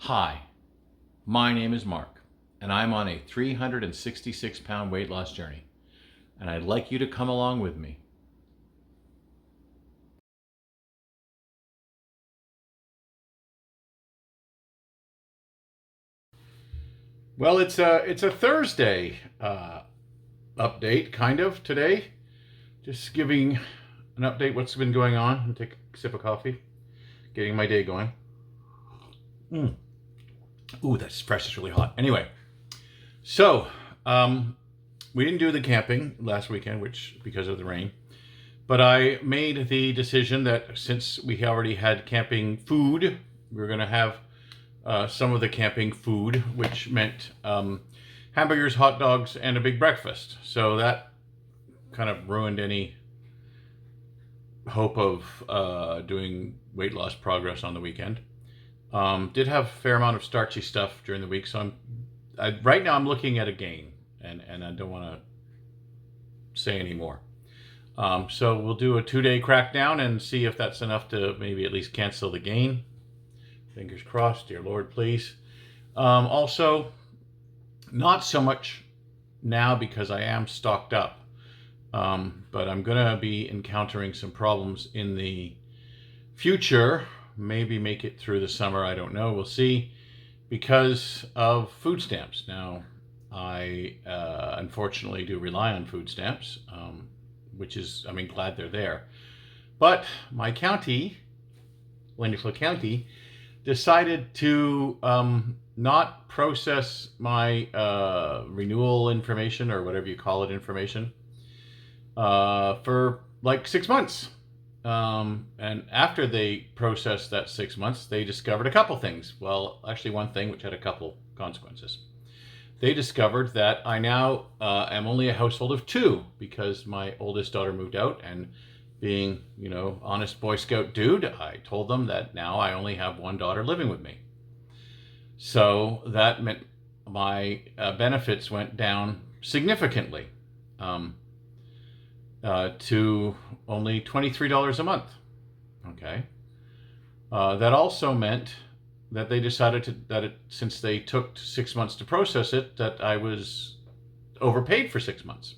Hi, my name is Mark, and I'm on a 366-pound weight loss journey, and I'd like you to come along with me. Well, it's a Thursday update, kind of, today. Just giving an update what's been going on. I'll take a sip of coffee, getting my day going. Ooh, that's fresh. It's really hot. Anyway, so we didn't do the camping last weekend, which because of the rain. But I made the decision that since we already had camping food, we were going to have some of the camping food, which meant hamburgers, hot dogs, and a big breakfast. So that kind of ruined any hope of doing weight loss progress on the weekend. Did have a fair amount of starchy stuff during the week, so right now I'm looking at a gain, and I don't want to say any more. So we'll do a 2-day crackdown and see if that's enough to maybe at least cancel the gain. Fingers crossed, dear Lord, please. Also, not so much now because I am stocked up, but I'm going to be encountering some problems in the future. Maybe make it through the summer, I don't know, we'll see, because of food stamps. Now, I unfortunately do rely on food stamps, which is, glad they're there. But my county, wonderful county, decided to not process my renewal information, or whatever you call it, information, for like 6 months. And after they processed that 6 months, they discovered a couple things. Well, actually one thing which had a couple consequences. They discovered that I now am only a household of 2 because my oldest daughter moved out, and being, honest Boy Scout dude, I told them that now I only have 1 daughter living with me. So that meant my benefits went down significantly to only $23 a month. Okay. That also meant that they decided since they took 6 months to process it, that I was overpaid for 6 months.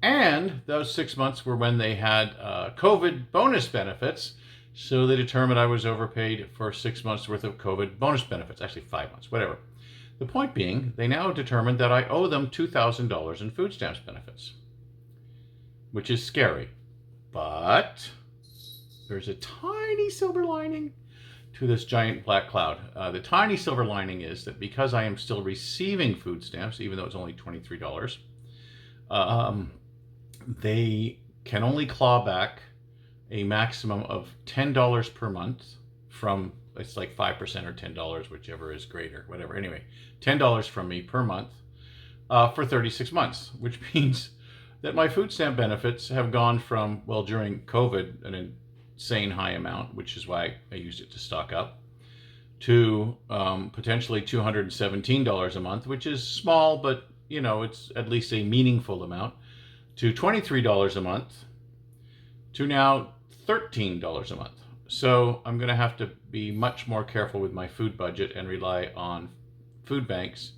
And those 6 months were when they had COVID bonus benefits. So they determined I was overpaid for 6 months worth of COVID bonus benefits. Actually, 5 months, whatever. The point being, they now determined that I owe them $2,000 in food stamps benefits, which is scary. But there's a tiny silver lining to this giant black cloud. The tiny silver lining is that because I am still receiving food stamps, even though it's only $23, they can only claw back a maximum of $10 per month from, it's like 5% or $10, whichever is greater, whatever. Anyway, $10 from me per month for 36 months, which means that my food stamp benefits have gone from, well, during COVID, an insane high amount, which is why I used it to stock up, to potentially $217 a month, which is small, but it's at least a meaningful amount, to $23 a month, to now $13 a month. So I'm going to have to be much more careful with my food budget and rely on food banks.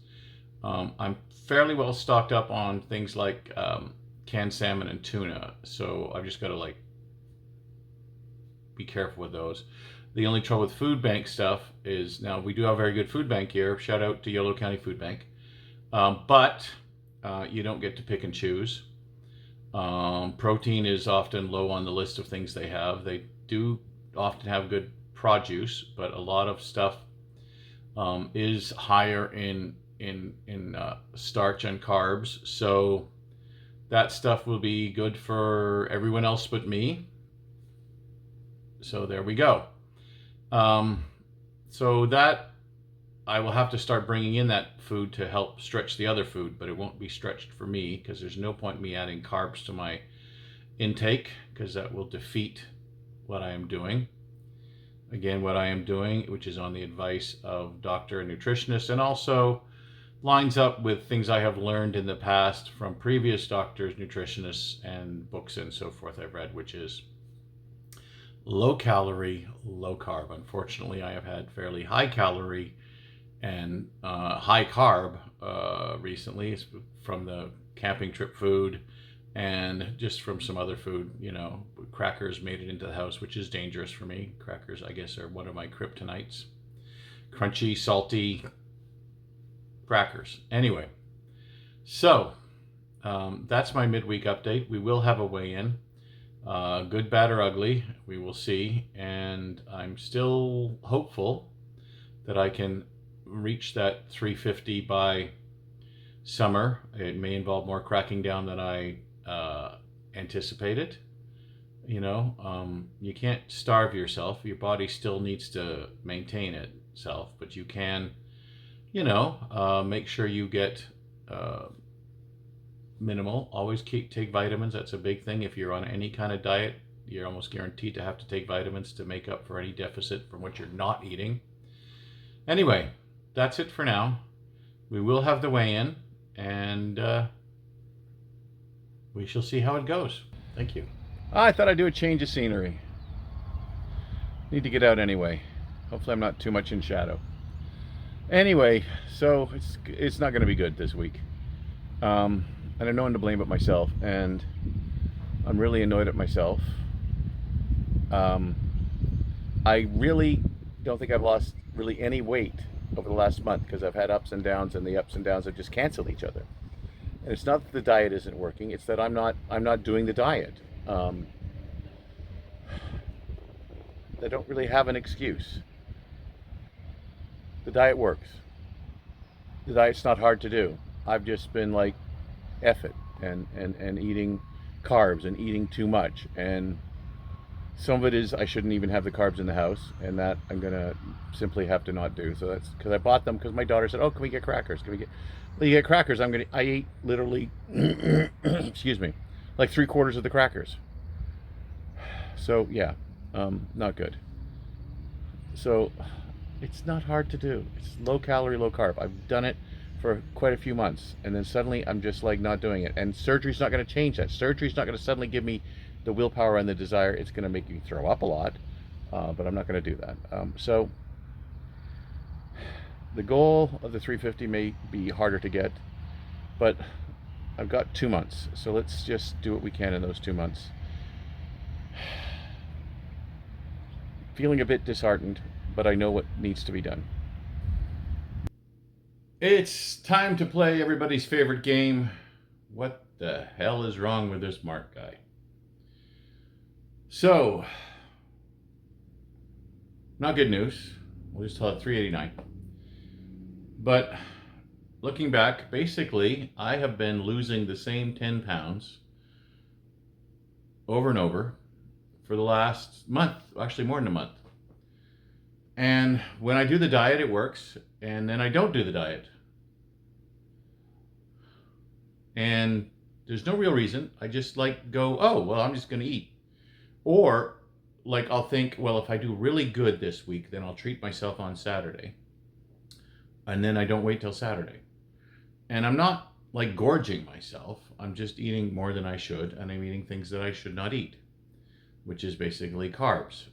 I'm fairly well stocked up on things like canned salmon and tuna, so I've just got to be careful with those. The only trouble with food bank stuff is, now we do have a very good food bank here. Shout out to Yolo County Food Bank. But you don't get to pick and choose. Protein is often low on the list of things they have. They do often have good produce, but a lot of stuff is higher in starch and carbs. So that stuff will be good for everyone else but me. So there we go. So that I will have to start bringing in that food to help stretch the other food, but it won't be stretched for me because there's no point in me adding carbs to my intake, because that will defeat what I am doing. Again, what I am doing, which is on the advice of doctor and nutritionist, and also lines up with things I have learned in the past from previous doctors, nutritionists, and books and so forth I've read, which is low calorie, low carb. Unfortunately, I have had fairly high calorie and high carb recently. It's from the camping trip food and just from some other food. Crackers made it into the house, which is dangerous for me. Crackers, I guess, are one of my kryptonites. Crunchy, salty crackers. Anyway, so that's my midweek update. We will have a weigh-in. Good, bad, or ugly, we will see. And I'm still hopeful that I can reach that 350 by summer. It may involve more cracking down than I anticipated. You can't starve yourself. Your body still needs to maintain itself, but you can, make sure you get minimal. Always take vitamins. That's a big thing. If you're on any kind of diet, you're almost guaranteed to have to take vitamins to make up for any deficit from what you're not eating. Anyway, that's it for now. We will have the weigh-in, and we shall see how it goes. Thank you. I thought I'd do a change of scenery. Need to get out anyway. Hopefully I'm not too much in shadow. Anyway, so it's not going to be good this week. I have no one to blame but myself, and I'm really annoyed at myself. I really don't think I've lost really any weight over the last month because I've had ups and downs, and the ups and downs have just canceled each other. And it's not that the diet isn't working; it's that I'm not doing the diet. I don't really have an excuse. The diet works. The diet's not hard to do. I've just been like, F it, and eating carbs and eating too much. And some of it is I shouldn't even have the carbs in the house, and that I'm gonna simply have to not do. So that's because I bought them because my daughter said, "Oh, can we get crackers? Can we get?" Well, you get crackers. I ate literally, excuse me, like 3/4 of the crackers. So yeah, not good. So it's not hard to do. It's low calorie, low carb. I've done it for quite a few months, and then suddenly I'm just like not doing it. And surgery's not going to change that. Surgery's not going to suddenly give me the willpower and the desire. It's going to make me throw up a lot, but I'm not going to do that. So the goal of the 350 may be harder to get, but I've got 2 months, so let's just do what we can in those 2 months. Feeling a bit disheartened, but I know what needs to be done. It's time to play everybody's favorite game. What the hell is wrong with this Mark guy? So, not good news. We'll just tell it 389. But looking back, basically, I have been losing the same 10 pounds over and over for the last month, actually more than a month. And when I do the diet, it works, and then I don't do the diet. And there's no real reason. I just go, oh, well, I'm just going to eat. Or I'll think, well, if I do really good this week, then I'll treat myself on Saturday. And then I don't wait till Saturday. And I'm not gorging myself. I'm just eating more than I should, and I'm eating things that I should not eat, which is basically carbs.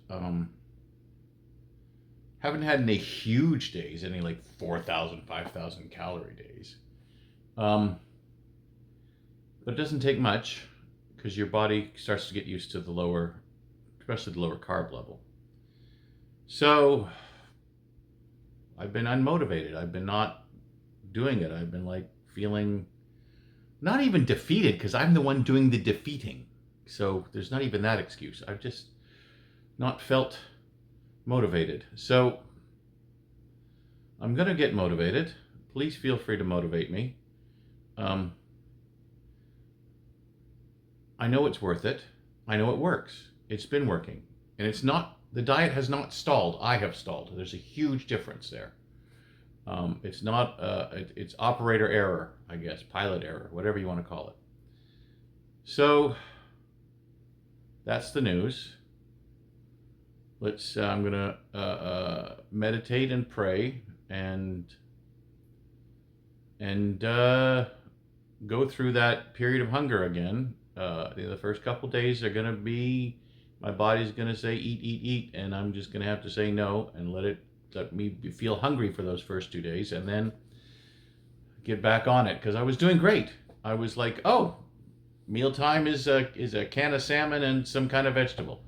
Haven't had any huge days, any 4,000, 5,000 calorie days. But it doesn't take much because your body starts to get used to especially the lower carb level. So I've been unmotivated. I've been not doing it. I've been feeling not even defeated because I'm the one doing the defeating. So there's not even that excuse. I've just not felt motivated. So I'm going to get motivated. Please feel free to motivate me. I know it's worth it. I know it works. It's been working. And the diet has not stalled. I have stalled. There's a huge difference there. It's not, it's operator error, I guess, pilot error, whatever you want to call it. So that's the news. I'm going to meditate and pray and go through that period of hunger again. The first couple days are going to be, my body's going to say eat, eat, eat, and I'm just going to have to say no and let it let me feel hungry for those first 2 days, and then get back on it, because I was doing great. I was like, oh, mealtime is a can of salmon and some kind of vegetable,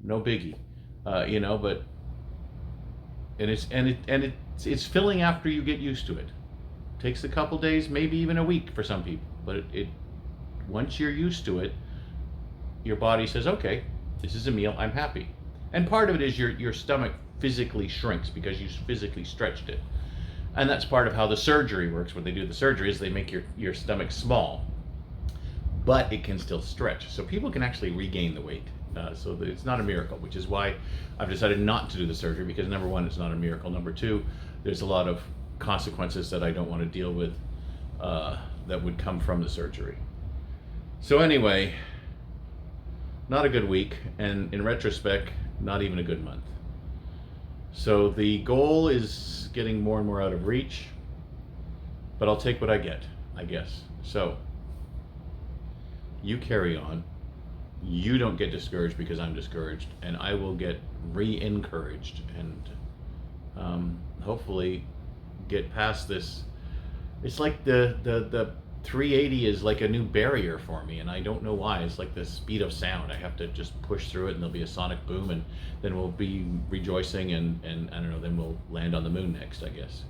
no biggie, But it's filling after you get used to it. Takes a couple days, maybe even a week for some people, but it once you're used to it, your body says, okay, this is a meal, I'm happy. And part of it is your stomach physically shrinks because you physically stretched it. And that's part of how the surgery works. When they do the surgery is they make your stomach small, but it can still stretch. So people can actually regain the weight. So it's not a miracle, which is why I've decided not to do the surgery, because number one, it's not a miracle. Number two, there's a lot of consequences that I don't want to deal with that would come from the surgery. So anyway, not a good week, and in retrospect, not even a good month. So the goal is getting more and more out of reach, but I'll take what I get, I guess. So you carry on. You don't get discouraged because I'm discouraged, and I will get re-encouraged, and hopefully get past this. It's like the 380 is like a new barrier for me, and I don't know why. It's like the speed of sound. I have to just push through it, and there'll be a sonic boom, and then we'll be rejoicing, and I don't know, then we'll land on the moon next, I guess.